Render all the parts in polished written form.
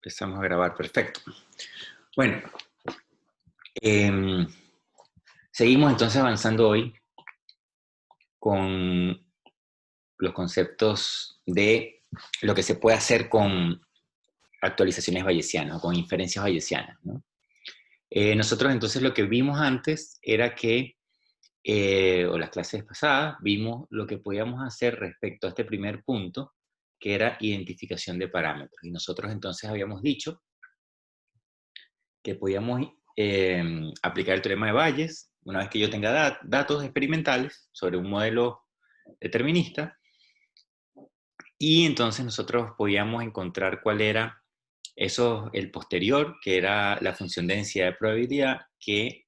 Empezamos a grabar, perfecto. Bueno, em, seguimos entonces avanzando hoy con los conceptos de lo que se puede hacer con actualizaciones bayesianas o con inferencias bayesianas, ¿no? Nosotros entonces lo que vimos antes era que, o las clases pasadas, vimos lo que podíamos hacer respecto a este primer punto, que era identificación de parámetros. Y nosotros entonces habíamos dicho que podíamos aplicar el teorema de Bayes una vez que yo tenga datos experimentales sobre un modelo determinista, y entonces nosotros podíamos encontrar cuál era el posterior, que era la función de densidad de probabilidad, que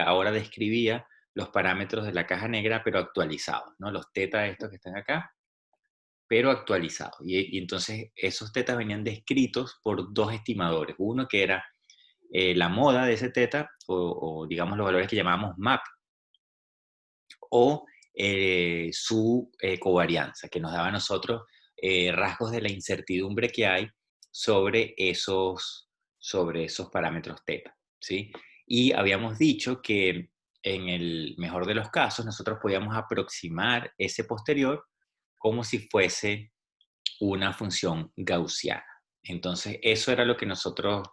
ahora describía los parámetros de la caja negra, pero actualizados, ¿no? Los teta estos que están acá, pero actualizados. Y entonces esos tetas venían descritos por dos estimadores. Uno que era la moda de ese teta, o digamos los valores que llamábamos map, o su covarianza, que nos daba a nosotros rasgos de la incertidumbre que hay sobre esos parámetros teta, ¿sí? Y habíamos dicho que en el mejor de los casos nosotros podíamos aproximar ese posterior como si fuese una función gaussiana. Entonces, eso era lo que nosotros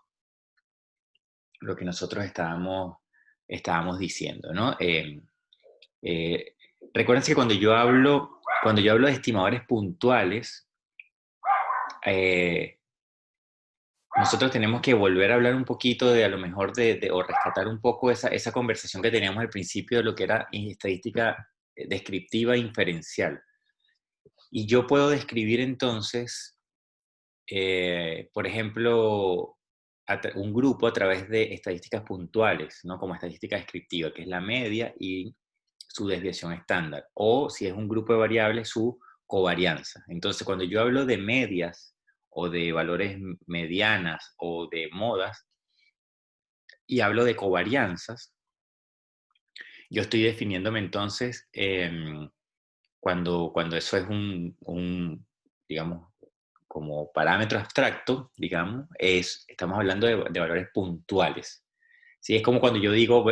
estábamos diciendo, ¿no? Eh, Recuerden que cuando yo hablo de estimadores puntuales, eh, nosotros tenemos que volver a hablar un poquito de a lo mejor o rescatar un poco esa conversación que teníamos al principio de lo que era estadística descriptiva e inferencial. Y yo puedo describir entonces, por ejemplo, un grupo a través de estadísticas puntuales, ¿no? Como estadística descriptiva, que es la media y su desviación estándar, o si es un grupo de variables, su covarianza. Entonces, cuando yo hablo de medias o de valores medianas o de modas y hablo de covarianzas, yo estoy definiéndome entonces cuando eso es digamos, como parámetro abstracto, digamos, estamos hablando de valores puntuales. ¿Sí? Es como cuando yo digo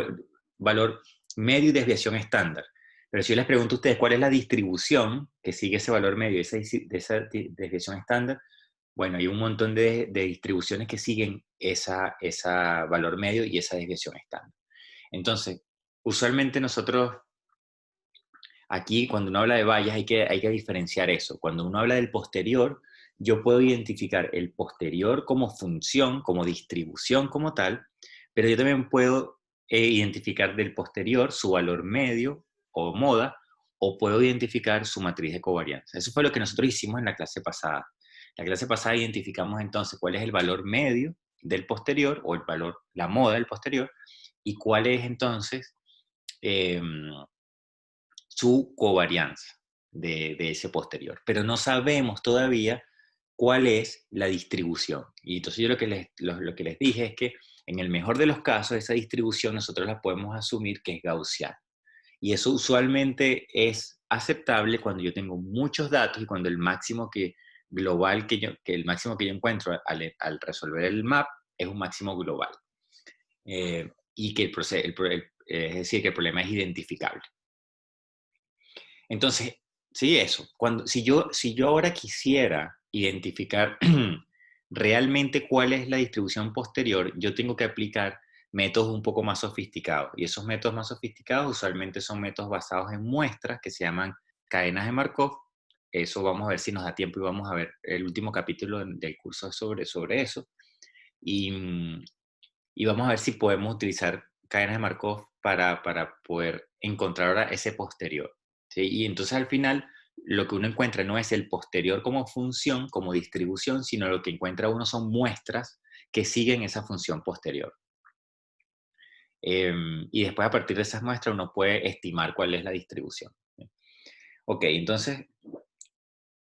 valor medio y desviación estándar. Pero si yo les pregunto a ustedes cuál es la distribución que sigue ese valor medio de esa desviación estándar, bueno, hay un montón de distribuciones que siguen esa valor medio y esa desviación estándar. Entonces, usualmente nosotros aquí, cuando uno habla de Bayes, hay que diferenciar eso. Cuando uno habla del posterior, yo puedo identificar el posterior como función, como distribución como tal, pero yo también puedo identificar del posterior su valor medio o moda, o puedo identificar su matriz de covarianza. Eso fue lo que nosotros hicimos en la clase pasada. En la clase pasada identificamos entonces cuál es el valor medio del posterior, o la moda del posterior, y cuál es entonces su covarianza de ese posterior. Pero no sabemos todavía cuál es la distribución. Y entonces yo lo que les dije es que en el mejor de los casos, esa distribución nosotros la podemos asumir que es gaussiana. Y eso usualmente es aceptable cuando yo tengo muchos datos y cuando el máximo global el máximo que yo encuentro al resolver el map es un máximo global. Y que es decir, que el problema es identificable. Entonces, sí, eso. Si yo ahora quisiera identificar realmente cuál es la distribución posterior, yo tengo que aplicar métodos un poco más sofisticados. Y esos métodos más sofisticados usualmente son métodos basados en muestras que se llaman cadenas de Markov. Eso vamos a ver si nos da tiempo y vamos a ver el último capítulo del curso sobre eso. Y vamos a ver si podemos utilizar cadenas de Markov para poder encontrar ahora ese posterior, ¿sí? Y entonces al final lo que uno encuentra no es el posterior como función, como distribución, sino lo que encuentra uno son muestras que siguen esa función posterior. Y después a partir de esas muestras uno puede estimar cuál es la distribución. Ok, entonces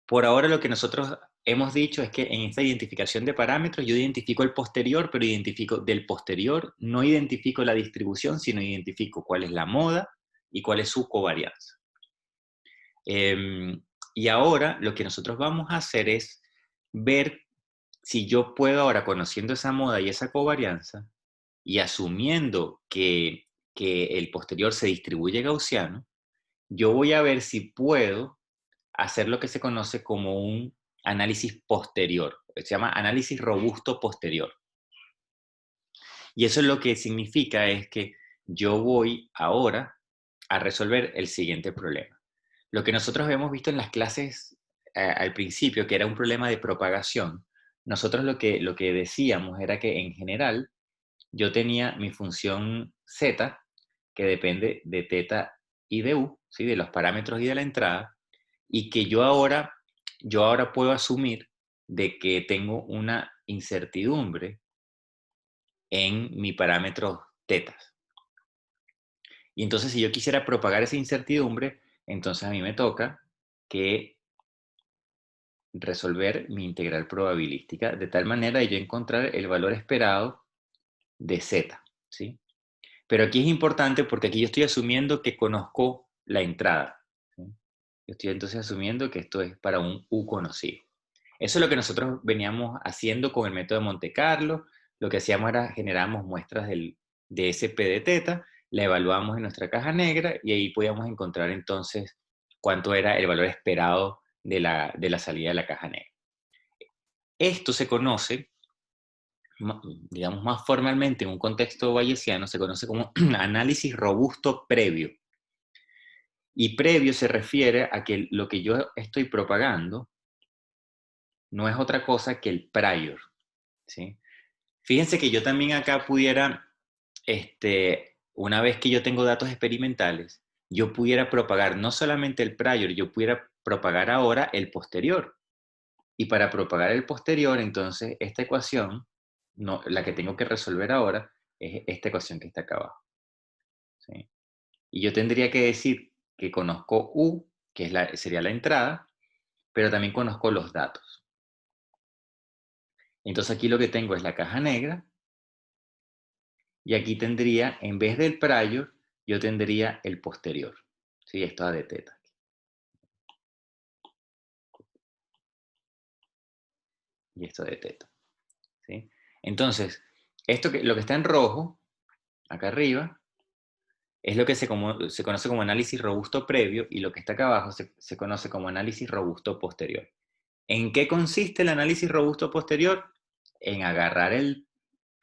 por ahora lo que nosotros hemos dicho es que en esta identificación de parámetros yo identifico el posterior, pero del posterior no identifico la distribución, sino identifico cuál es la moda y cuál es su covarianza. Y ahora lo que nosotros vamos a hacer es ver si yo puedo ahora, conociendo esa moda y esa covarianza, y asumiendo que el posterior se distribuye gaussiano, yo voy a ver si puedo hacer lo que se conoce como un análisis posterior. Se llama análisis robusto posterior. Y eso lo que significa es que yo voy ahora a resolver el siguiente problema. Lo que nosotros habíamos visto en las clases al principio, que era un problema de propagación, nosotros lo que decíamos era que en general yo tenía mi función z, que depende de teta y de u, ¿sí? De los parámetros y de la entrada, y que yo ahora puedo asumir de que tengo una incertidumbre en mi parámetro tetas. Y entonces si yo quisiera propagar esa incertidumbre, entonces a mí me toca que resolver mi integral probabilística de tal manera de yo encontrar el valor esperado de z, ¿sí? Pero aquí es importante porque aquí yo estoy asumiendo que conozco la entrada, ¿sí? Yo estoy entonces asumiendo que esto es para un u conocido. Eso es lo que nosotros veníamos haciendo con el método de Monte Carlo. Lo que hacíamos era generábamos muestras de SP de teta, la evaluábamos en nuestra caja negra y ahí podíamos encontrar entonces cuánto era el valor esperado de la salida de la caja negra. Esto se conoce, digamos más formalmente en un contexto bayesiano, se conoce como análisis robusto previo. Y previo se refiere a que lo que yo estoy propagando no es otra cosa que el prior, ¿sí? Fíjense que yo también acá pudiera, una vez que yo tengo datos experimentales, yo pudiera propagar no solamente el prior, yo pudiera propagar ahora el posterior. Y para propagar el posterior, entonces, esta ecuación, no, la que tengo que resolver ahora, es esta ecuación que está acá abajo, ¿sí? Y yo tendría que decir que conozco U, que sería la entrada, pero también conozco los datos. Entonces aquí lo que tengo es la caja negra, y aquí tendría, en vez del prior, yo tendría el posterior. ¿Sí? Esto A de teta. Y esto de teta. ¿Sí? Entonces, lo que está en rojo, acá arriba, es lo que se conoce como análisis robusto previo, y lo que está acá abajo se conoce como análisis robusto posterior. ¿En qué consiste el análisis robusto posterior? En agarrar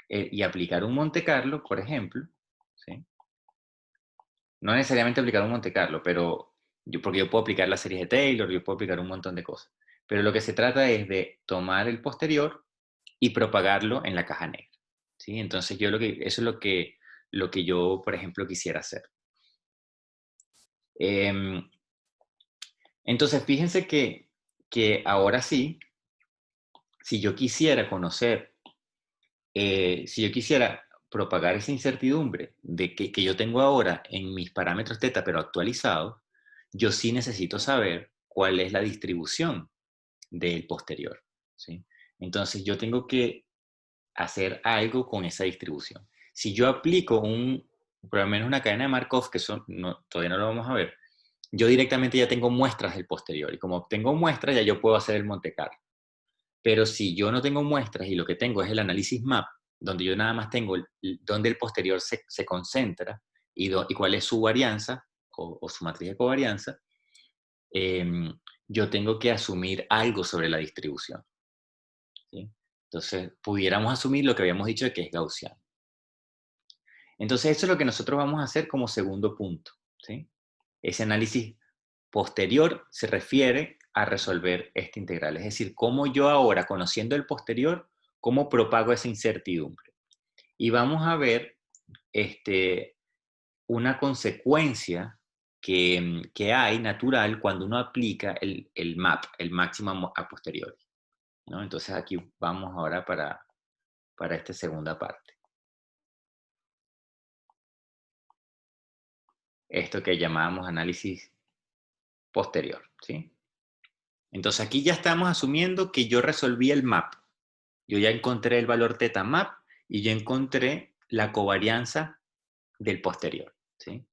y aplicar un Monte Carlo, por ejemplo, ¿sí? No necesariamente aplicar un Monte Carlo, pero porque yo puedo aplicar las series de Taylor, yo puedo aplicar un montón de cosas. Pero lo que se trata es de tomar el posterior y propagarlo en la caja negra, ¿sí? Entonces eso es lo que yo, por ejemplo, quisiera hacer. Em, entonces, fíjense que ahora sí, si yo quisiera conocer, si yo quisiera propagar esa incertidumbre de que yo tengo ahora en mis parámetros teta, pero actualizados, yo sí necesito saber cuál es la distribución del posterior, ¿sí? Entonces yo tengo que hacer algo con esa distribución. Si yo aplico por lo menos una cadena de Markov, que todavía no lo vamos a ver, yo directamente ya tengo muestras del posterior, y como tengo muestras ya yo puedo hacer el Monte Carlo. Pero si yo no tengo muestras y lo que tengo es el análisis map, donde yo nada más tengo dónde el posterior se concentra y cuál es su varianza o su matriz de covarianza, yo tengo que asumir algo sobre la distribución, ¿sí? Entonces, pudiéramos asumir lo que habíamos dicho de que es gaussiano. Entonces, eso es lo que nosotros vamos a hacer como segundo punto, ¿sí? Ese análisis posterior se refiere a resolver esta integral, es decir, cómo yo ahora, conociendo el posterior, cómo propago esa incertidumbre. Y vamos a ver una consecuencia que hay natural cuando uno aplica el MAP, el máximo a posteriori, ¿no? Entonces aquí vamos ahora para esta segunda parte. Esto que llamamos análisis posterior, ¿sí? Entonces aquí ya estamos asumiendo que yo resolví el map. Yo ya encontré el valor teta map y yo encontré la covarianza del posterior, ¿sí?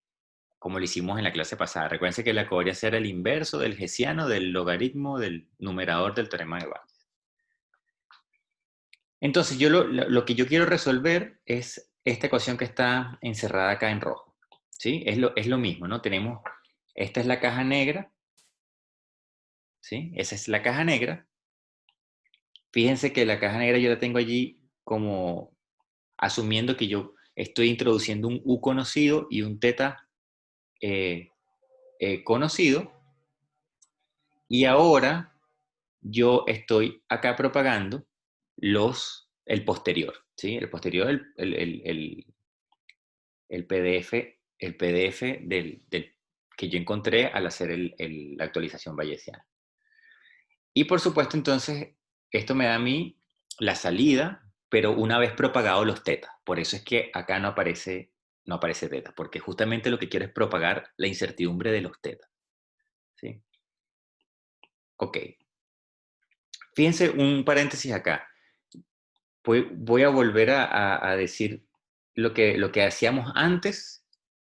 Como lo hicimos en la clase pasada. Recuerden que la covarianza era el inverso del hessiano del logaritmo del numerador del teorema de Bayes. Entonces, lo que yo quiero resolver es esta ecuación que está encerrada acá en rojo. ¿Sí? Es lo mismo, ¿no? Tenemos, esta es la caja negra, ¿sí? Esa es la caja negra. Fíjense que la caja negra yo la tengo allí como asumiendo que yo estoy introduciendo un U conocido y un teta eh, conocido. Y ahora yo estoy acá propagando el posterior, ¿sí? El posterior, el PDF, el PDF que yo encontré al hacer la actualización bayesiana. Y por supuesto, entonces, esto me da a mí la salida, pero una vez propagados los tetas. Por eso es que acá no aparece teta, porque justamente lo que quiero es propagar la incertidumbre de los tetas. ¿Sí? Ok. Fíjense un paréntesis acá. Voy a volver a decir lo que hacíamos antes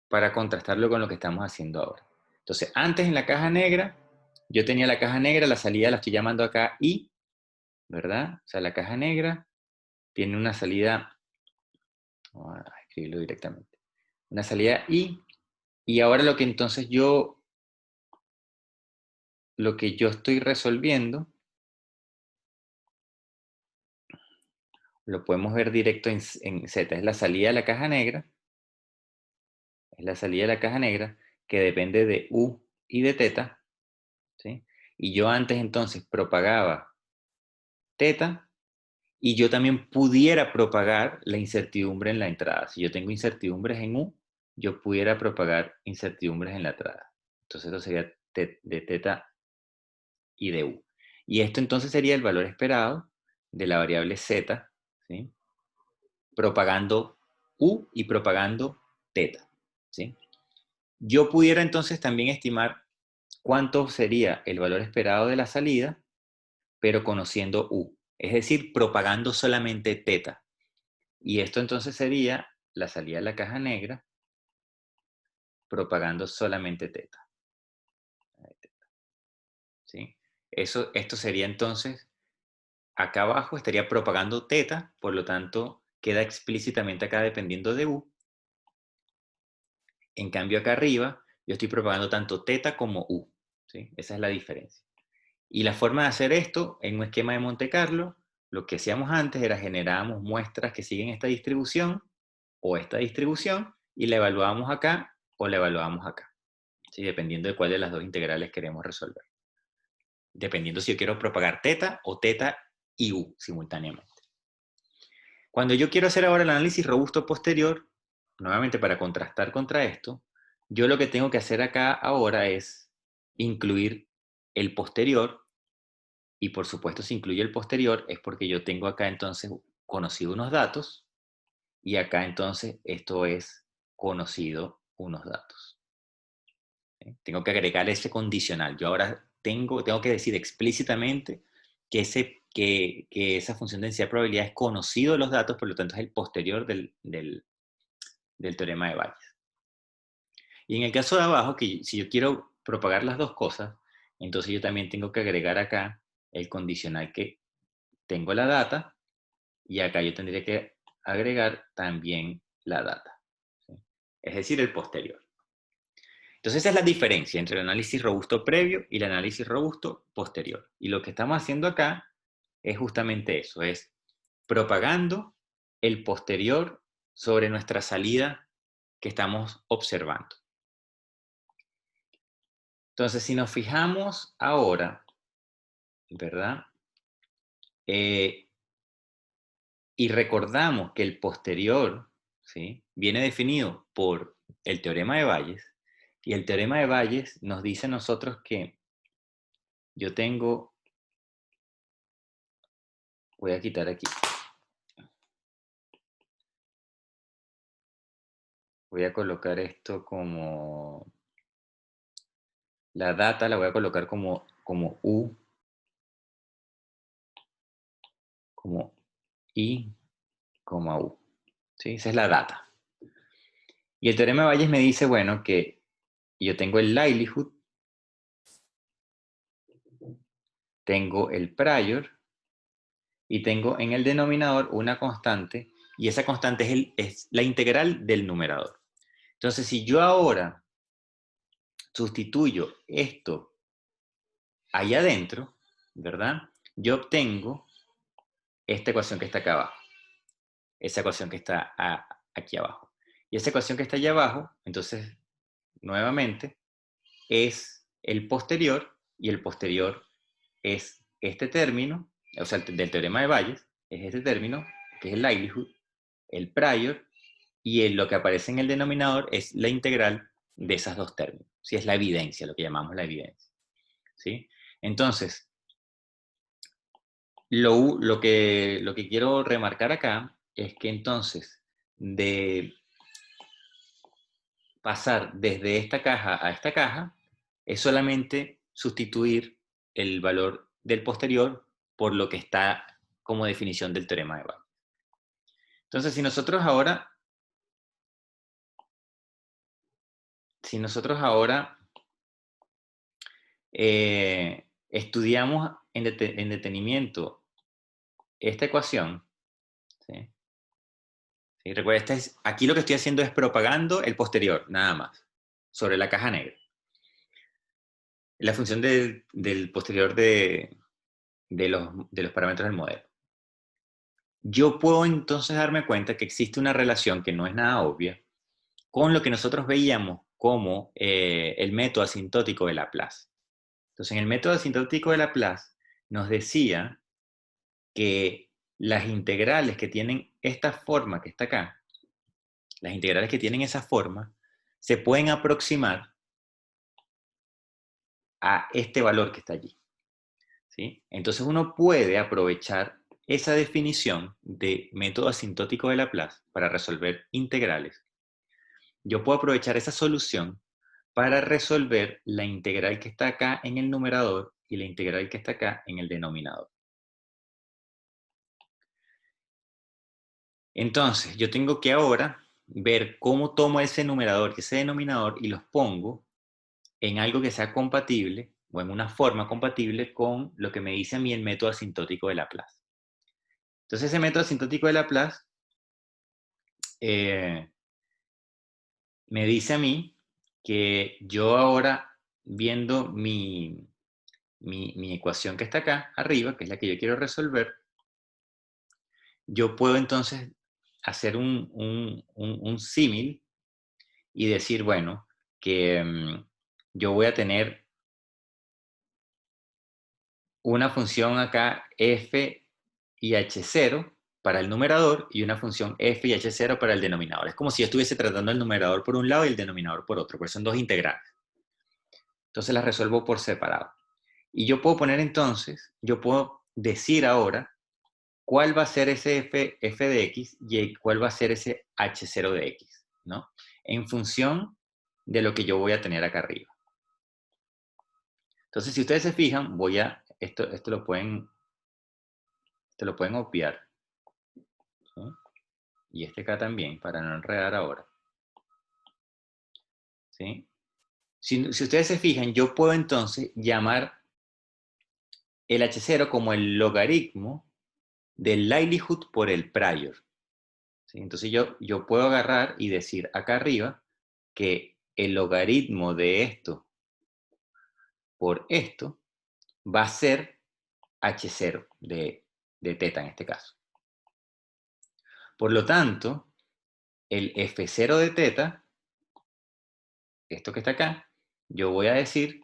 para contrastarlo con lo que estamos haciendo ahora. Entonces, antes en la caja negra, yo tenía la caja negra, la salida la estoy llamando acá I, ¿verdad? O sea, la caja negra tiene una salida, vamos a escribirlo directamente, una salida I, y ahora lo que entonces lo que yo estoy resolviendo, lo podemos ver directo en Z, es la salida de la caja negra, es la salida de la caja negra, que depende de U y de teta, ¿sí? Y yo antes entonces propagaba teta, y yo también pudiera propagar la incertidumbre en la entrada. Si yo tengo incertidumbres en U, yo pudiera propagar incertidumbres en la entrada. Entonces esto sería de teta y de U. Y esto entonces sería el valor esperado de la variable z, ¿sí? Propagando U y propagando teta, ¿sí? Yo pudiera entonces también estimar cuánto sería el valor esperado de la salida, pero conociendo U. Es decir, propagando solamente teta. Y esto entonces sería la salida de la caja negra propagando solamente teta. ¿Sí? Esto sería entonces, acá abajo estaría propagando teta, por lo tanto queda explícitamente acá dependiendo de U. En cambio acá arriba yo estoy propagando tanto teta como U. ¿Sí? Esa es la diferencia. Y la forma de hacer esto en un esquema de Monte Carlo, lo que hacíamos antes era generábamos muestras que siguen esta distribución o esta distribución y la evaluábamos acá o la evaluábamos acá, ¿sí? Dependiendo de cuál de las dos integrales queremos resolver. Dependiendo si yo quiero propagar teta o teta y u simultáneamente. Cuando yo quiero hacer ahora el análisis robusto posterior, nuevamente para contrastar contra esto, yo lo que tengo que hacer acá ahora es incluir el posterior, y por supuesto si incluye el posterior es porque yo tengo acá entonces conocido unos datos, y acá entonces esto es conocido unos datos. ¿Sí? Tengo que agregar ese condicional. Yo ahora tengo que decir explícitamente que, que esa función de densidad de probabilidad es conocido de los datos, por lo tanto es el posterior del teorema de Bayes. Y en el caso de abajo, que si yo quiero propagar las dos cosas, entonces yo también tengo que agregar acá el condicional que tengo la data, y acá yo tendría que agregar también la data, ¿sí? Es decir, el posterior. Entonces esa es la diferencia entre el análisis robusto previo y el análisis robusto posterior. Y lo que estamos haciendo acá es justamente eso, es propagando el posterior sobre nuestra salida que estamos observando. Entonces, si nos fijamos ahora, ¿verdad? Y recordamos que el posterior, ¿sí? Viene definido por el teorema de Bayes, y el teorema de Bayes nos dice a nosotros que yo tengo, voy a quitar aquí, voy a colocar esto como, la data la voy a colocar como U, como I, como U, ¿sí? Esa es la data. Y el teorema de Bayes me dice, bueno, que yo tengo el likelihood, tengo el prior, y tengo en el denominador una constante, y esa constante es la integral del numerador. Entonces, si yo ahora sustituyo esto allá adentro, ¿verdad? Yo obtengo esta ecuación que está acá abajo, esa ecuación que está aquí abajo. Y esa ecuación que está allá abajo, entonces, nuevamente, es el posterior, y el posterior es este término, o sea, del teorema de Bayes, es este término, que es el likelihood, el prior, y lo que aparece en el denominador es la integral de esas dos términos. ¿Sí? Es la evidencia, lo que llamamos la evidencia. ¿Sí? Entonces, lo que quiero remarcar acá es que entonces, de pasar desde esta caja a esta caja, es solamente sustituir el valor del posterior por lo que está como definición del teorema de Bayes. Entonces, si nosotros ahora estudiamos en detenimiento esta ecuación, ¿sí? ¿Sí? Recuerda, aquí lo que estoy haciendo es propagando el posterior, nada más, sobre la caja negra. La función del posterior de los parámetros del modelo. Yo puedo entonces darme cuenta que existe una relación que no es nada obvia con lo que nosotros veíamos como el método asintótico de Laplace. Entonces, en el método asintótico de Laplace nos decía que las integrales que tienen esta forma que está acá, las integrales que tienen esa forma, se pueden aproximar a este valor que está allí. ¿Sí? Entonces uno puede aprovechar esa definición de método asintótico de Laplace para resolver integrales. Yo puedo aprovechar esa solución para resolver la integral que está acá en el numerador y la integral que está acá en el denominador. Entonces, yo tengo que ahora ver cómo tomo ese numerador y ese denominador y los pongo en algo que sea compatible o en una forma compatible con lo que me dice a mí el método asintótico de Laplace. Entonces, ese método asintótico de Laplace me dice a mí que yo ahora, viendo mi ecuación que está acá arriba, que es la que yo quiero resolver, yo puedo entonces hacer un símil y decir, bueno, que yo voy a tener una función acá f y h0 para el numerador y una función f y h0 para el denominador. Es como si yo estuviese tratando el numerador por un lado y el denominador por otro, porque son dos integrales. Entonces las resuelvo por separado. Y yo puedo poner entonces, yo puedo decir ahora cuál va a ser ese f de x y cuál va a ser ese h0 de x, ¿no? En función de lo que yo voy a tener acá arriba. Entonces, si ustedes se fijan, esto lo pueden obviar. ¿Sí? Y este acá también, para no enredar ahora. ¿Sí? Si ustedes se fijan, yo puedo entonces llamar el h0 como el logaritmo del likelihood por el prior. ¿Sí? Entonces yo puedo agarrar y decir acá arriba que el logaritmo de esto por esto va a ser h0 de teta en este caso. Por lo tanto, el f0 de teta, esto que está acá, yo voy a decir,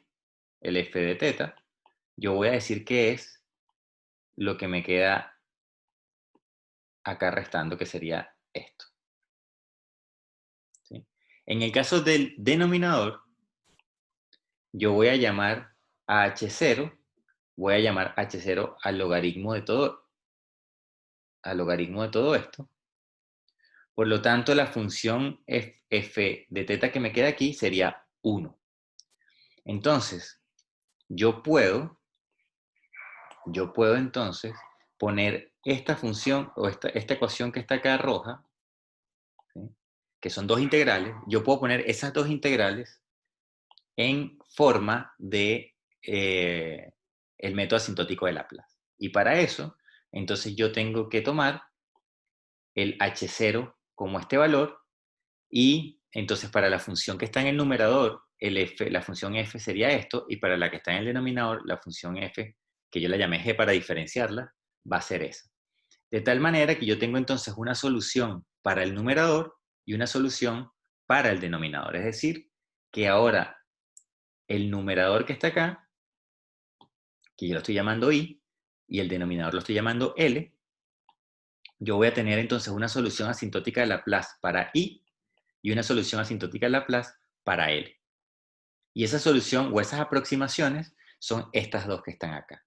el f de teta, yo voy a decir que es lo que me queda acá restando, que sería esto. ¿Sí? En el caso del denominador, yo voy a llamar a h0, voy a llamar h0 al logaritmo de todo esto. Por lo tanto, la función f de teta que me queda aquí sería 1. Entonces, yo puedo entonces poner esta función o esta ecuación que está acá roja, ¿sí? Que son dos integrales, yo puedo poner esas dos integrales en forma de el método asintótico de Laplace. Y para eso entonces yo tengo que tomar el H0 como este valor, y entonces para la función que está en el numerador, la función f sería esto, y para la que está en el denominador, la función f, que yo la llamé g para diferenciarla, va a ser esa. De tal manera que yo tengo entonces una solución para el numerador y una solución para el denominador. Es decir, que ahora el numerador que está acá, que yo lo estoy llamando i, y el denominador lo estoy llamando l, yo voy a tener entonces una solución asintótica de Laplace para i y una solución asintótica de Laplace para l. Y esa solución o esas aproximaciones son estas dos que están acá.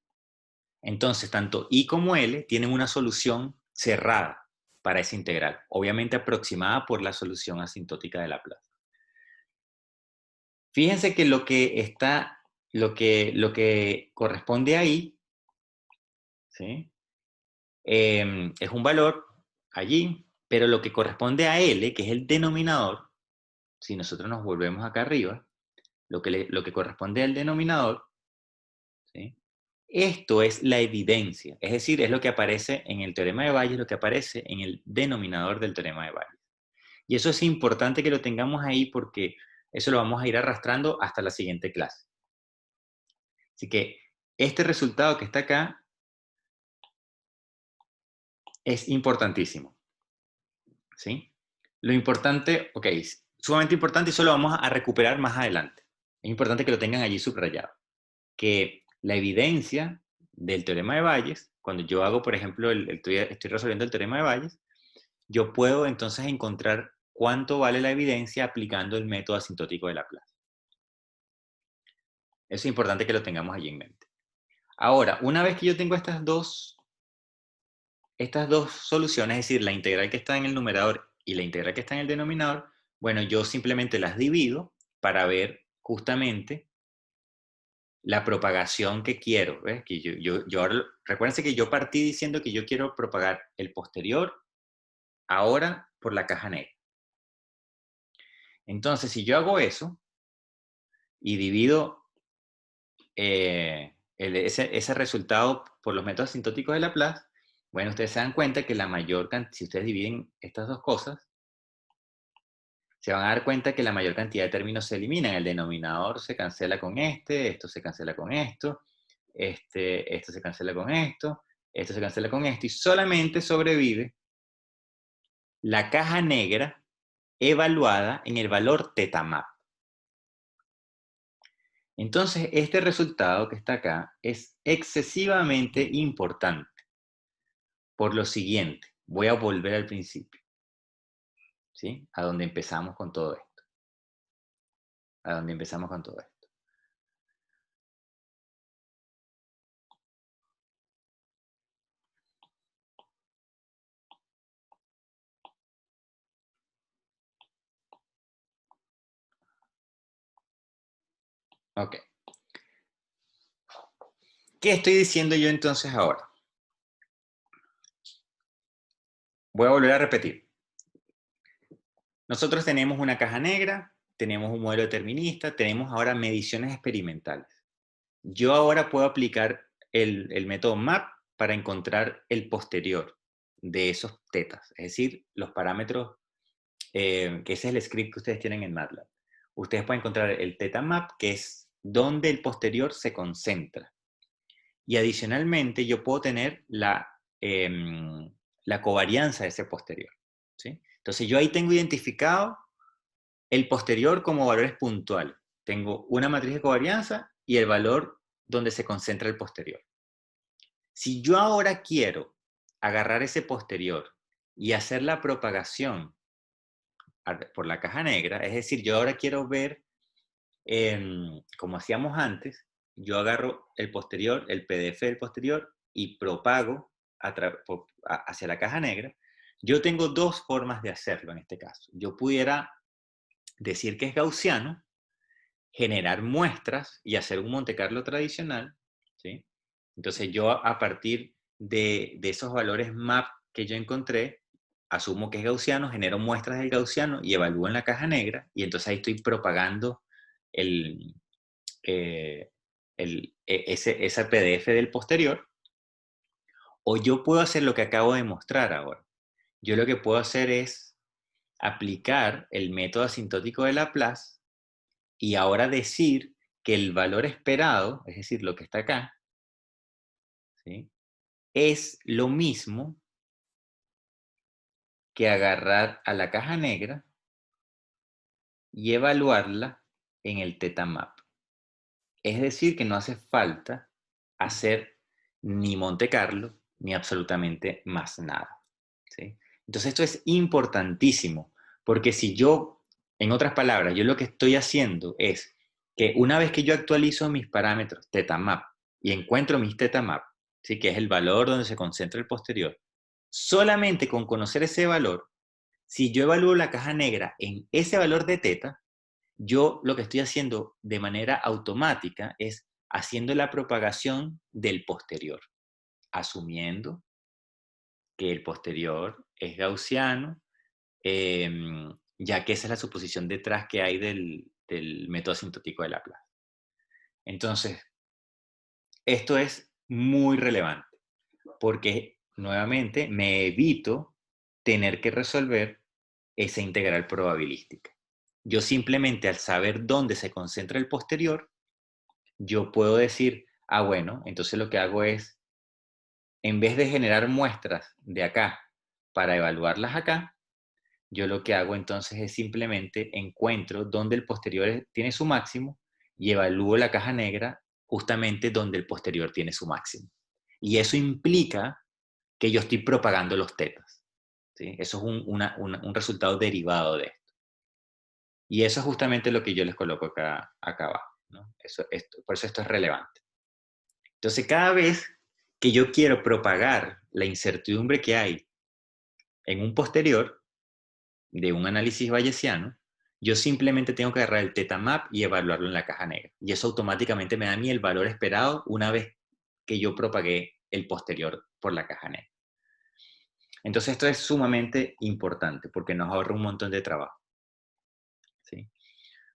Entonces, tanto i como l tienen una solución cerrada para esa integral, obviamente aproximada por la solución asintótica de Laplace. Fíjense que lo que corresponde ahí, ¿sí? Es un valor allí, pero lo que corresponde a L, que es el denominador, si nosotros nos volvemos acá arriba, lo que corresponde al denominador, ¿sí? Esto es la evidencia, es decir, es lo que aparece en el teorema de Bayes, lo que aparece en el denominador del teorema de Bayes. Y eso es importante que lo tengamos ahí porque eso lo vamos a ir arrastrando hasta la siguiente clase. Así que este resultado que está acá es importantísimo, ¿sí? Lo importante, ok, es sumamente importante y eso lo vamos a recuperar más adelante. Es importante que lo tengan allí subrayado. Que la evidencia del teorema de Bayes, cuando yo hago, por ejemplo, estoy resolviendo el teorema de Bayes, yo puedo entonces encontrar cuánto vale la evidencia aplicando el método asintótico de Laplace. Eso es importante que lo tengamos allí en mente. Ahora, una vez que yo tengo estas dos soluciones, es decir, la integral que está en el numerador y la integral que está en el denominador, bueno, yo simplemente las divido para ver justamente la propagación que quiero. ¿Ves? Que yo ahora, recuérdense que yo partí diciendo que yo quiero propagar el posterior ahora por la caja negra. Entonces, si yo hago eso y divido ese resultado por los métodos asintóticos de Laplace, bueno, ustedes se dan cuenta que la mayor cantidad, si ustedes dividen estas dos cosas, se van a dar cuenta que la mayor cantidad de términos se eliminan. El denominador se cancela con esto se cancela con esto se cancela con esto se cancela con esto, y solamente sobrevive la caja negra evaluada en el valor θ map. Entonces, este resultado que está acá es excesivamente importante. Por lo siguiente, voy a volver al principio, ¿sí? A donde empezamos con todo esto. A donde empezamos con todo esto. Ok. ¿Qué estoy diciendo yo entonces ahora? Voy a volver a repetir. Nosotros tenemos una caja negra, tenemos un modelo determinista, tenemos ahora mediciones experimentales. Yo ahora puedo aplicar el método MAP para encontrar el posterior de esos tetas, es decir, los parámetros, que ese es el script que ustedes tienen en MATLAB. Ustedes pueden encontrar el θ map, que es donde el posterior se concentra. Y adicionalmente yo puedo tener la covarianza de ese posterior, ¿sí? Entonces yo ahí tengo identificado el posterior como valores puntuales. Tengo una matriz de covarianza y el valor donde se concentra el posterior. Si yo ahora quiero agarrar ese posterior y hacer la propagación por la caja negra, es decir, yo ahora quiero ver, como hacíamos antes, yo agarro el posterior, el PDF del posterior, y propago hacia la caja negra. Yo tengo dos formas de hacerlo en este caso. Yo pudiera decir que es gaussiano, generar muestras y hacer un Monte Carlo tradicional, ¿sí? Entonces yo a partir de esos valores map que yo encontré, asumo que es gaussiano, genero muestras del gaussiano y evalúo en la caja negra, y entonces ahí estoy propagando ese PDF del posterior. O yo puedo hacer lo que acabo de mostrar ahora. Yo lo que puedo hacer es aplicar el método asintótico de Laplace y ahora decir que el valor esperado, es decir, lo que está acá, ¿sí?, es lo mismo que agarrar a la caja negra y evaluarla en el θ map. Es decir, que no hace falta hacer ni Monte Carlo ni absolutamente más nada, ¿sí? Entonces esto es importantísimo, porque si yo, en otras palabras, yo lo que estoy haciendo es que una vez que yo actualizo mis parámetros θ map y encuentro mis θ map, ¿sí?, que es el valor donde se concentra el posterior, solamente con conocer ese valor, si yo evalúo la caja negra en ese valor de θ, yo lo que estoy haciendo de manera automática es haciendo la propagación del posterior, asumiendo que el posterior es gaussiano, ya que esa es la suposición detrás que hay del método asintótico de Laplace. Entonces, esto es muy relevante, porque nuevamente me evito tener que resolver esa integral probabilística. Yo simplemente al saber dónde se concentra el posterior, yo puedo decir, ah, bueno, entonces lo que hago es, en vez de generar muestras de acá para evaluarlas acá, yo lo que hago entonces es simplemente encuentro dónde el posterior tiene su máximo y evalúo la caja negra justamente donde el posterior tiene su máximo. Y eso implica que yo estoy propagando los tetas, ¿sí? Eso es un resultado derivado de esto. Y eso es justamente lo que yo les coloco acá abajo, ¿no? Por eso esto es relevante. Entonces, cada vez que yo quiero propagar la incertidumbre que hay en un posterior de un análisis bayesiano, yo simplemente tengo que agarrar el θ map y evaluarlo en la caja negra. Y eso automáticamente me da a mí el valor esperado una vez que yo propagué el posterior por la caja negra. Entonces esto es sumamente importante porque nos ahorra un montón de trabajo, ¿sí?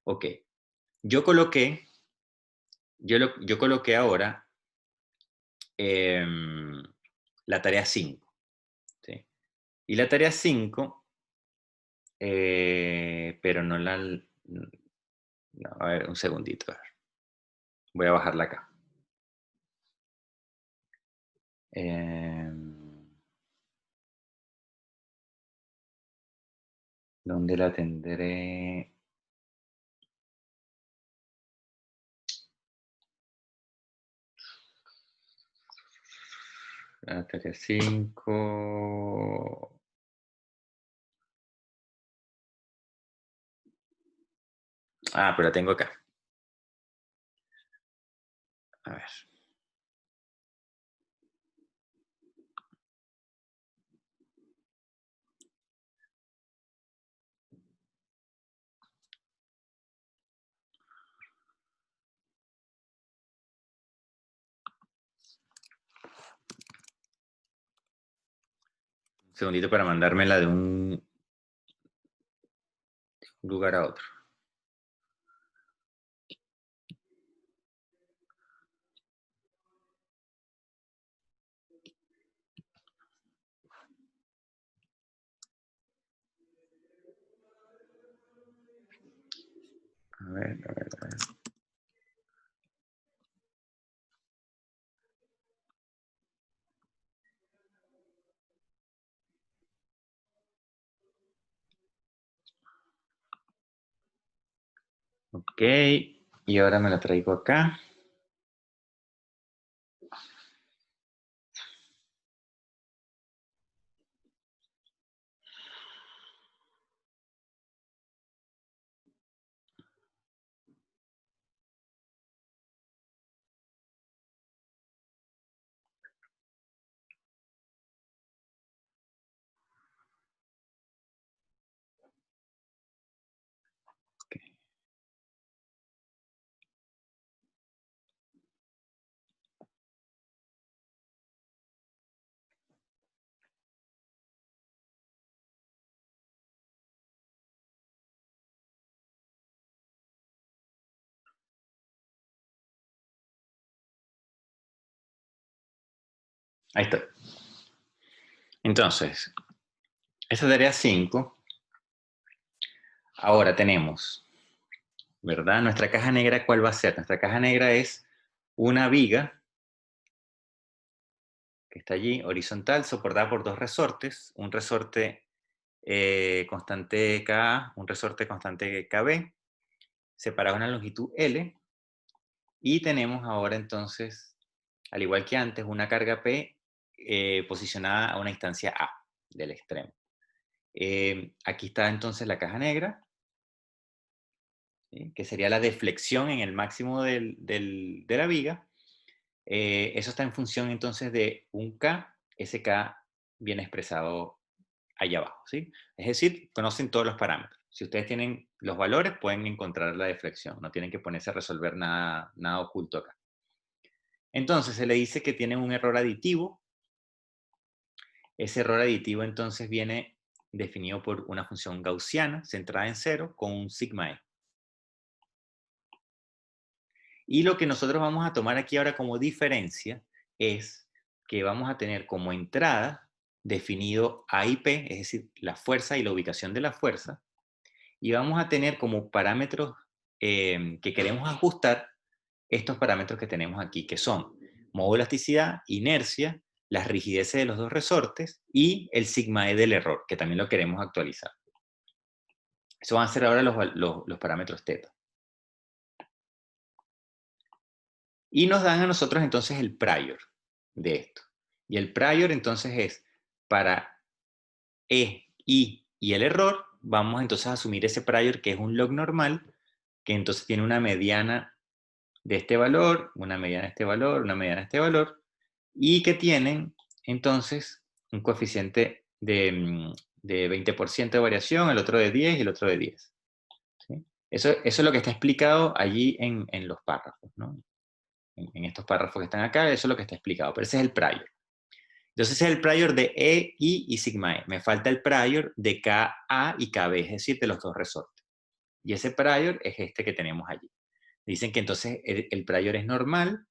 Ok, yo coloqué, yo coloqué ahora la tarea 5, ¿sí? Y la tarea 5, pero no la... No, a ver, un segundito. A ver. Voy a bajarla acá. ¿Dónde la tendré? La tarea 5. Ah, pero la tengo acá. A ver. Un segundito para mandármela de un lugar a otro. A ver, a ver, a ver. Ok, y ahora me la traigo acá. Okay. Ahí está. Entonces, esa tarea 5. Ahora tenemos, ¿verdad? Nuestra caja negra, ¿cuál va a ser? Nuestra caja negra es una viga que está allí, horizontal, soportada por dos resortes, un resorte constante Ka, un resorte constante Kb, separado en la longitud L, y tenemos ahora entonces, al igual que antes, una carga P posicionada a una distancia A del extremo. Aquí está entonces la caja negra, ¿sí? Que sería la deflexión en el máximo de la viga. Eso está en función entonces de un K, ese K viene expresado allá abajo, ¿sí? Es decir, conocen todos los parámetros. Si ustedes tienen los valores, pueden encontrar la deflexión, no tienen que ponerse a resolver nada, nada oculto acá. Entonces se le dice que tienen un error aditivo. Ese error aditivo entonces viene definido por una función gaussiana centrada en cero con un sigma e. Y lo que nosotros vamos a tomar aquí ahora como diferencia es que vamos a tener como entrada definido A y P, es decir, la fuerza y la ubicación de la fuerza, y vamos a tener como parámetros que queremos ajustar estos parámetros que tenemos aquí, que son modo de elasticidad, inercia, las rigideces de los dos resortes y el sigma e del error, que también lo queremos actualizar. Eso van a ser ahora los parámetros θ. Y nos dan a nosotros entonces el prior de esto. Y el prior entonces es para E, I y el error, vamos entonces a asumir ese prior que es un log normal, que entonces tiene una mediana de este valor, una mediana de este valor, una mediana de este valor, y que tienen entonces un coeficiente de 20% de variación, el otro de 10 y el otro de 10. ¿Sí? Eso es lo que está explicado allí en los párrafos, ¿no? En estos párrafos que están acá, eso es lo que está explicado, pero ese es el prior. Entonces ese es el prior de E, I y sigma E. Me falta el prior de Ka y Kb, es decir, de los dos resortes. Y ese prior es este que tenemos allí. Dicen que entonces el prior es normal,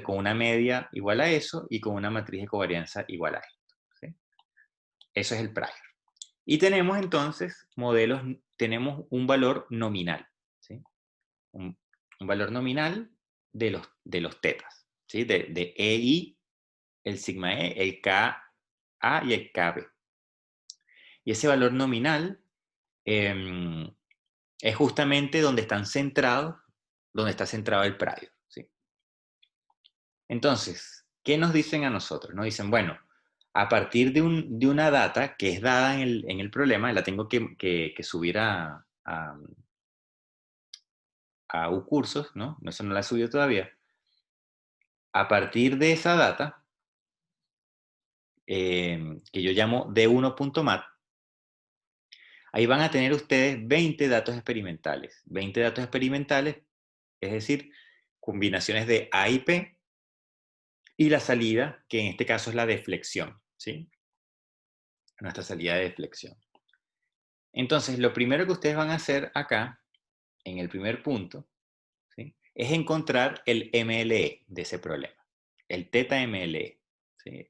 con una media igual a eso y con una matriz de covarianza igual a esto. ¿Sí? Eso es el prior. Y tenemos entonces modelos, tenemos un valor nominal. ¿Sí? Un valor nominal de los tetas. ¿Sí? De EI, el sigma E, el KA y el KB. Y ese valor nominal es justamente donde están centrados, donde está centrado el prior. ¿Sí? Entonces, ¿qué nos dicen a nosotros? Nos dicen, bueno, a partir de una data que es dada en el problema, la tengo que subir a uCursos, ¿no? Eso no la he subido todavía. A partir de esa data, que yo llamo d1.mat, ahí van a tener ustedes 20 datos experimentales. 20 datos experimentales, es decir, combinaciones de A y P, y la salida, que en este caso es la deflexión, ¿sí? Nuestra salida de deflexión. Entonces, lo primero que ustedes van a hacer acá, en el primer punto, ¿sí? Es encontrar el MLE de ese problema, el teta MLE. ¿Sí?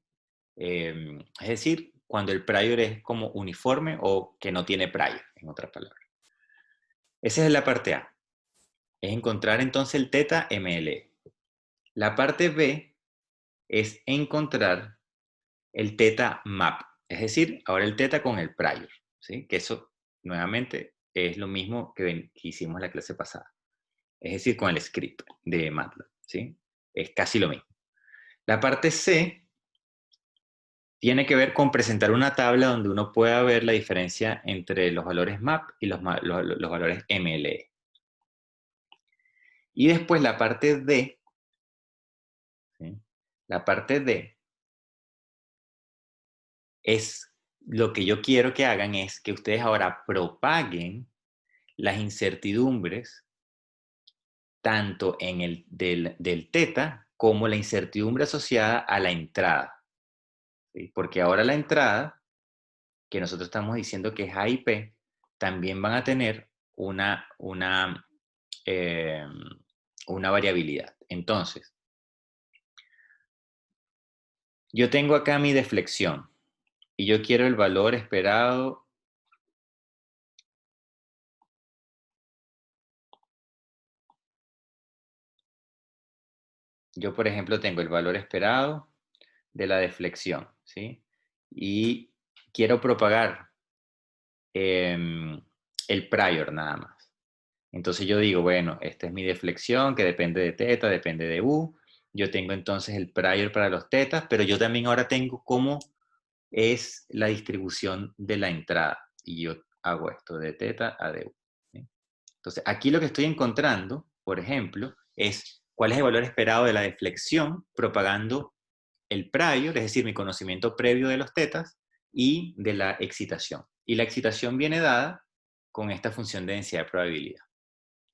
Es decir, cuando el prior es como uniforme o que no tiene prior, en otras palabras. Esa es la parte A. Es encontrar entonces el teta MLE. La parte B es encontrar el teta map, es decir, ahora el teta con el prior, ¿sí? Que eso, nuevamente, es lo mismo que hicimos en la clase pasada. Es decir, con el script de MATLAB, ¿sí? Es casi lo mismo. La parte C tiene que ver con presentar una tabla donde uno pueda ver la diferencia entre los valores MAP y los valores MLE. Y después la parte D, ¿sí? La parte D es lo que yo quiero que hagan es que ustedes ahora propaguen las incertidumbres tanto en el del teta como la incertidumbre asociada a la entrada. ¿Sí? Porque ahora la entrada, que nosotros estamos diciendo que es A y P, también van a tener eh, una variabilidad. Entonces, yo tengo acá mi deflexión. y yo quiero el valor esperado yo, por ejemplo, tengo el valor esperado de la deflexión, ¿sí? Y quiero propagar el prior nada más. Entonces yo digo, bueno, esta es mi deflexión que depende de teta, depende de u. Yo tengo entonces el prior para los tetas, pero yo también ahora tengo cómo es la distribución de la entrada. Y yo hago esto de teta a de u. ¿Sí? Entonces aquí lo que estoy encontrando, por ejemplo, es cuál es el valor esperado de la deflexión propagando el prior, es decir, mi conocimiento previo de los tetas, y de la excitación. Y la excitación viene dada con esta función de densidad de probabilidad.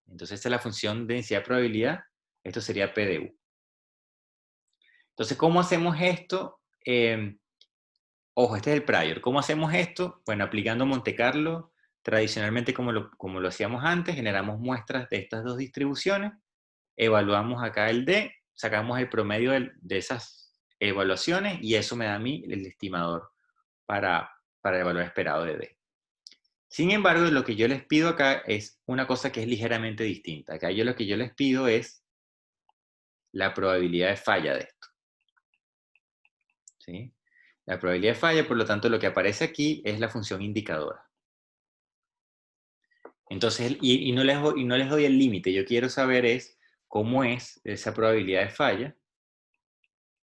Entonces, esta es la función de densidad de probabilidad. Esto sería P de U. Entonces, ¿cómo hacemos esto? Ojo, este es el prior. ¿Cómo hacemos esto? Bueno, aplicando Monte Carlo, tradicionalmente como lo hacíamos antes, generamos muestras de estas dos distribuciones, evaluamos acá el D, sacamos el promedio de esas evaluaciones y eso me da a mí el estimador para el valor esperado de D. Sin embargo, lo que yo les pido acá es una cosa que es ligeramente distinta. Acá lo que yo les pido es la probabilidad de falla de esto. ¿Sí? La probabilidad de falla, por lo tanto, lo que aparece aquí es la función indicadora. Entonces, y no les doy el límite, yo quiero saber es cómo es esa probabilidad de falla,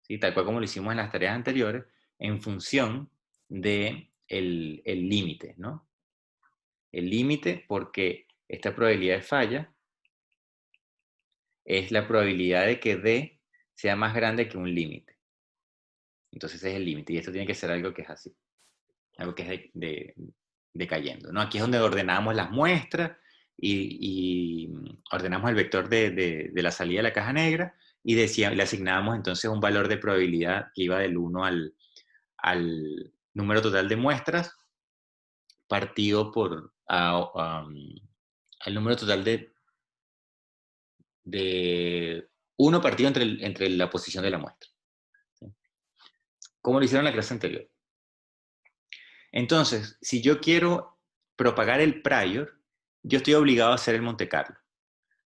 ¿sí? Tal cual como lo hicimos en las tareas anteriores, en función de el límite, ¿no? El límite porque esta probabilidad de falla es la probabilidad de que D sea más grande que un límite. Entonces ese es el límite y esto tiene que ser algo que es así, algo que es decayendo, ¿no? Aquí es donde ordenamos las muestras y ordenamos el vector de la salida de la caja negra y le asignábamos entonces un valor de probabilidad que iba del 1 al número total de muestras partido por al número total de 1 partido entre la posición de la muestra. ¿Sí? Como lo hicieron en la clase anterior. Entonces, si yo quiero propagar el prior, yo estoy obligado a hacer el Monte Carlo.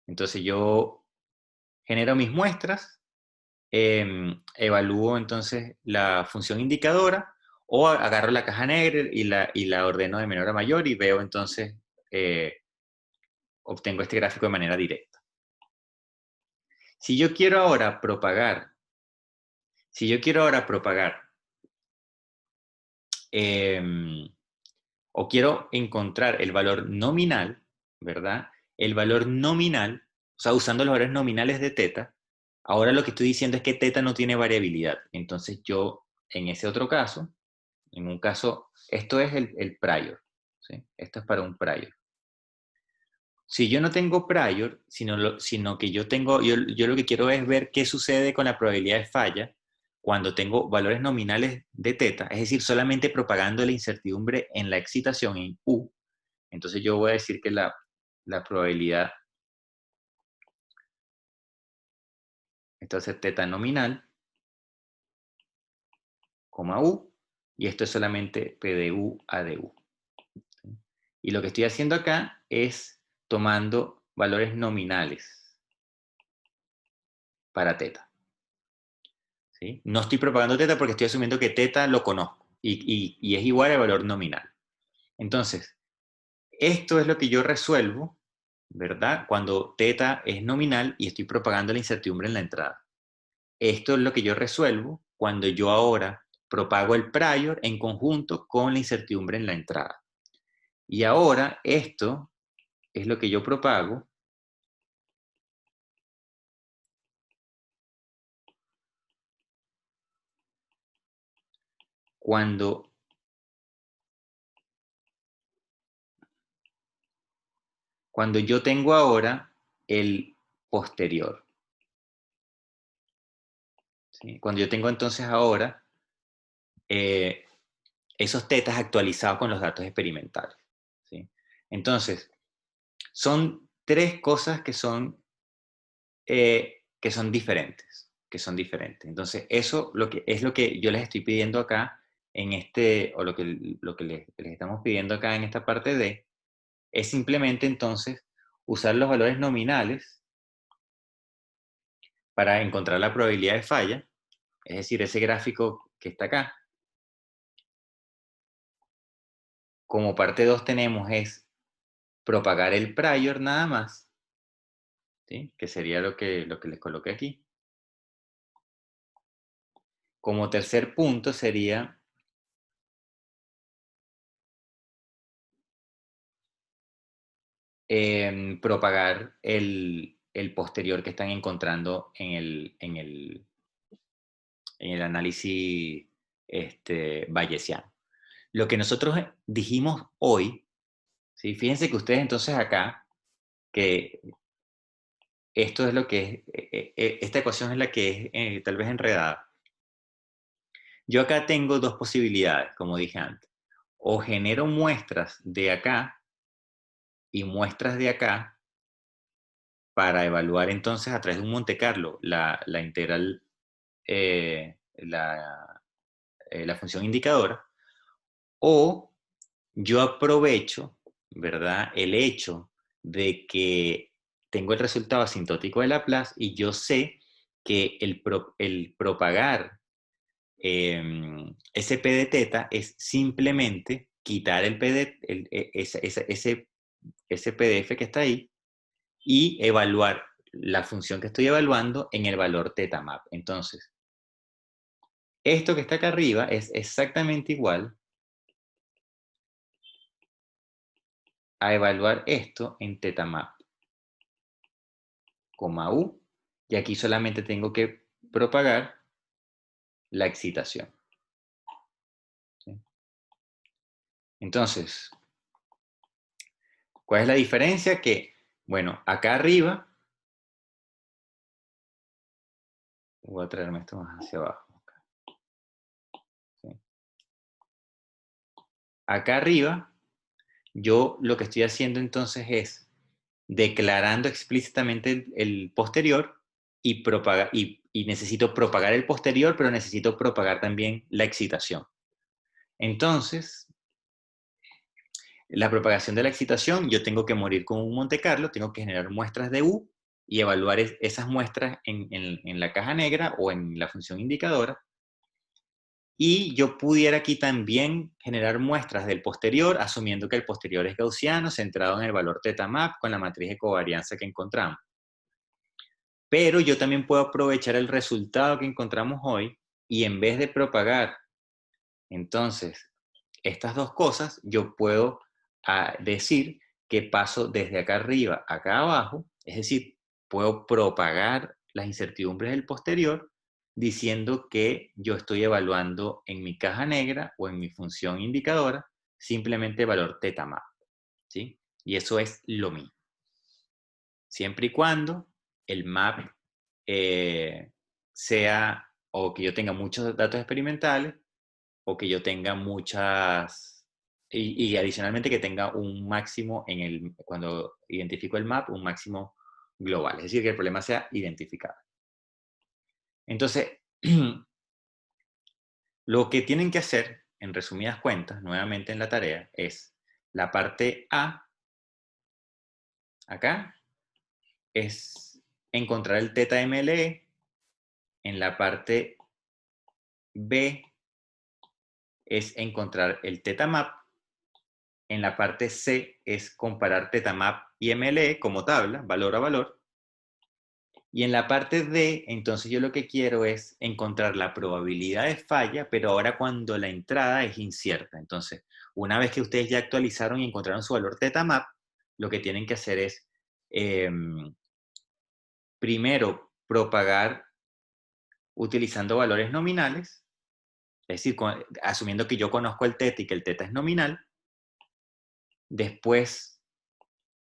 Entonces yo genero mis muestras, evalúo entonces la función indicadora o agarro la caja negra y la ordeno de menor a mayor y veo entonces, obtengo este gráfico de manera directa. Si yo quiero ahora propagar, o quiero encontrar el valor nominal, ¿verdad? El valor nominal, o sea, usando los valores nominales de teta, ahora lo que estoy diciendo es que teta no tiene variabilidad. Entonces yo, en ese otro caso, en un caso, esto es el prior, ¿sí? Esto es para un prior. Si yo no tengo prior, sino que yo lo que quiero es ver qué sucede con la probabilidad de falla cuando tengo valores nominales de teta, es decir, solamente propagando la incertidumbre en la excitación en U. Entonces yo voy a decir que la probabilidad, entonces teta nominal, coma U, y esto es solamente P de U a de U. Y lo que estoy haciendo acá es tomando valores nominales para teta. ¿Sí? No estoy propagando teta porque estoy asumiendo que teta lo conozco y es igual al valor nominal. Entonces, esto es lo que yo resuelvo, ¿verdad? Cuando teta es nominal y estoy propagando la incertidumbre en la entrada. Esto es lo que yo resuelvo cuando yo ahora propago el prior en conjunto con la incertidumbre en la entrada. Y ahora esto es lo que yo propago cuando yo tengo ahora el posterior. ¿Sí? Cuando yo tengo entonces ahora esos tetas actualizados con los datos experimentales. ¿Sí? Entonces, son tres cosas que son diferentes. Entonces, eso es lo que yo les estoy pidiendo acá en este, o lo que les estamos pidiendo acá en esta parte D, es simplemente entonces usar los valores nominales para encontrar la probabilidad de falla, es decir, ese gráfico que está acá. Como parte 2 tenemos es propagar el prior nada más, ¿sí? Que sería lo que les coloqué aquí. Como tercer punto sería propagar el posterior que están encontrando en el análisis bayesiano. Lo que nosotros dijimos hoy, ¿sí? Fíjense que ustedes entonces acá, que esto es lo que es, esta ecuación es la que es tal vez enredada. Yo acá tengo dos posibilidades, como dije antes. O genero muestras de acá y muestras de acá para evaluar entonces a través de un Monte Carlo la integral, la función indicadora, o yo aprovecho, ¿verdad?, el hecho de que tengo el resultado asintótico de Laplace y yo sé que el propagar ese P de teta es simplemente quitar el P de, ese PDF que está ahí y evaluar la función que estoy evaluando en el valor teta map. Entonces, esto que está acá arriba es exactamente igual a evaluar esto en teta map, U, y aquí solamente tengo que propagar la excitación. ¿Sí? Entonces, ¿cuál es la diferencia? Que, bueno, acá arriba, voy a traerme esto más hacia abajo. ¿Sí? Acá arriba, yo lo que estoy haciendo entonces es declarando explícitamente el posterior y necesito propagar el posterior, pero necesito propagar también la excitación. Entonces, la propagación de la excitación, yo tengo que morir con un Monte Carlo, tengo que generar muestras de U y evaluar esas muestras en la caja negra o en la función indicadora. Y yo pudiera aquí también generar muestras del posterior, asumiendo que el posterior es gaussiano, centrado en el valor θ map con la matriz de covarianza que encontramos. Pero yo también puedo aprovechar el resultado que encontramos hoy y en vez de propagar entonces estas dos cosas, yo puedo decir que paso desde acá arriba a acá abajo, es decir, puedo propagar las incertidumbres del posterior diciendo que yo estoy evaluando en mi caja negra o en mi función indicadora simplemente el valor θ map, ¿sí? Y eso es lo mismo. Siempre y cuando el map sea, o que yo tenga muchos datos experimentales, o que yo tenga muchas, y adicionalmente que tenga un máximo cuando identifico el map, un máximo global, es decir, que el problema sea identificado. Entonces, lo que tienen que hacer, en resumidas cuentas, nuevamente en la tarea, es la parte A, acá, es encontrar el teta MLE, en la parte B es encontrar el teta map, en la parte C es comparar teta map y MLE como tabla, valor a valor, y en la parte D, entonces yo lo que quiero es encontrar la probabilidad de falla, pero ahora cuando la entrada es incierta. Entonces, una vez que ustedes ya actualizaron y encontraron su valor θ map, lo que tienen que hacer es, primero, propagar utilizando valores nominales, es decir, asumiendo que yo conozco el θ y que el θ es nominal. Después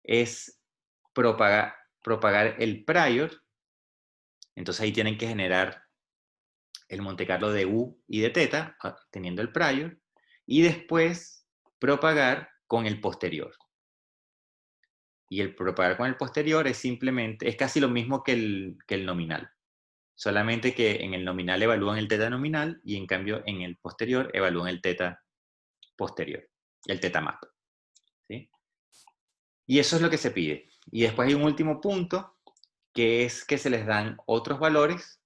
es propagar el prior. Entonces ahí tienen que generar el Monte Carlo de U y de θ, teniendo el prior, y después propagar con el posterior. Y el propagar con el posterior es simplemente, es casi lo mismo que el nominal. solamente que en el nominal evalúan el teta nominal y en cambio en el posterior evalúan el teta posterior, el teta map. ¿Sí? Y eso es lo que se pide. Y después hay un último punto, que es que se les dan otros valores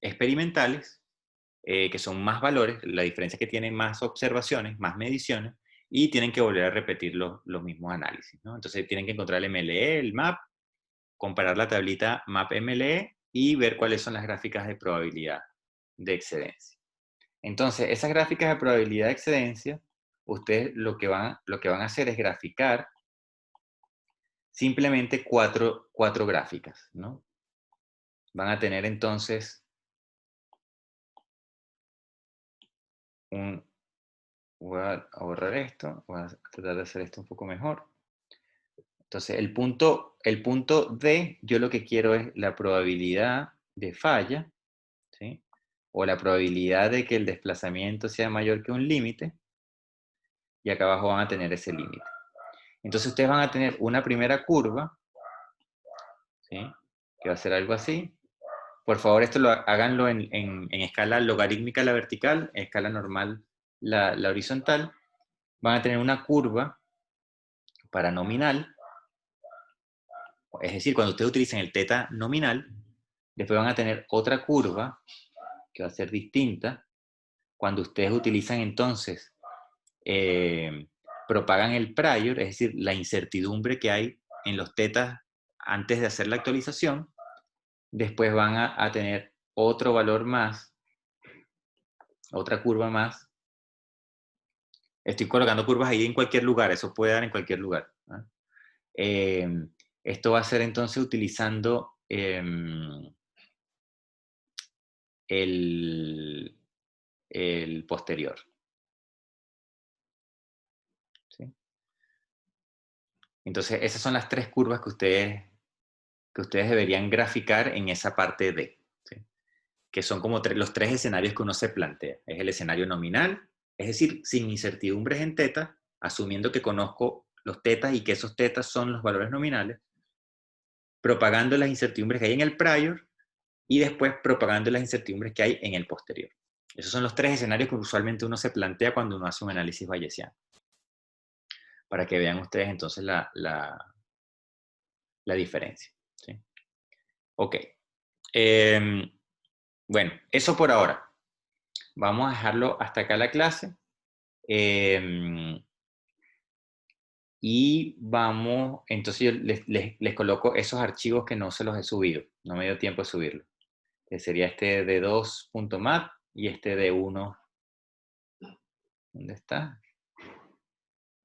experimentales, que son más valores, la diferencia es que tienen más observaciones, más mediciones, y tienen que volver a repetir los mismos análisis, ¿no? Entonces tienen que encontrar el MLE, el MAP, comparar la tablita MAP-MLE y ver cuáles son las gráficas de probabilidad de excedencia. Entonces, esas gráficas de probabilidad de excedencia, ustedes lo que van a hacer es graficar simplemente cuatro gráficas, ¿no? Van a tener entonces voy a borrar esto, voy a tratar de hacer esto un poco mejor. Entonces, el punto D, yo lo que quiero es la probabilidad de falla, ¿sí? O la probabilidad de que el desplazamiento sea mayor que un límite, y acá abajo van a tener ese límite. Entonces, ustedes van a tener una primera curva, ¿sí? Que va a ser algo así. Por favor, esto háganlo en escala logarítmica la vertical, en escala normal la horizontal. Van a tener una curva para nominal, es decir, cuando ustedes utilicen el teta nominal, después van a tener otra curva que va a ser distinta cuando ustedes utilizan entonces, propagan el prior, es decir, la incertidumbre que hay en los tetas antes de hacer la actualización. Después van a tener otro valor más, otra curva más. Estoy colocando curvas ahí en cualquier lugar, eso puede dar en cualquier lugar, ¿no? Esto va a ser entonces utilizando el posterior. ¿Sí? Entonces, esas son las tres curvas que ustedes deberían graficar en esa parte D, ¿sí? Que son como los tres escenarios que uno se plantea. Es el escenario nominal, es decir, sin incertidumbres en teta, asumiendo que conozco los tetas y que esos tetas son los valores nominales, propagando las incertidumbres que hay en el prior y después propagando las incertidumbres que hay en el posterior. Esos son los tres escenarios que usualmente uno se plantea cuando uno hace un análisis bayesiano. Para que vean ustedes entonces la diferencia. ¿Sí? Ok. Bueno, eso por ahora. Vamos a dejarlo hasta acá la clase. Y vamos, entonces yo les coloco esos archivos que no se los he subido. No me dio tiempo de subirlo. Que sería este d2.mat y este d1. ¿Dónde está?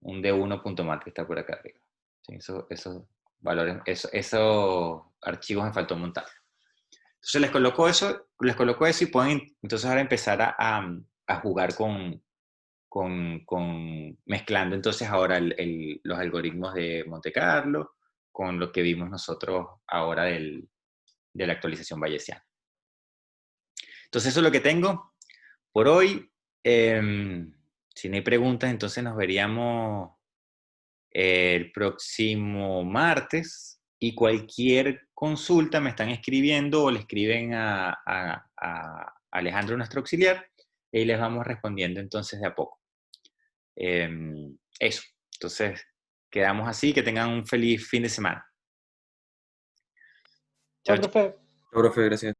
Un d1.mat que está por acá arriba. Sí, esos valores, esos archivos me faltó montar. Entonces les coloco eso y pueden entonces ahora empezar a jugar mezclando entonces ahora los algoritmos de Monte Carlo con lo que vimos nosotros ahora de la actualización bayesiana. Entonces eso es lo que tengo por hoy. Si no hay preguntas, entonces nos veríamos el próximo martes, y cualquier consulta me están escribiendo o le escriben a Alejandro, nuestro auxiliar, y les vamos respondiendo entonces de a poco. Eso. Entonces, quedamos así, que tengan un feliz fin de semana. Chao, Chao, chao. profe. Profe, gracias.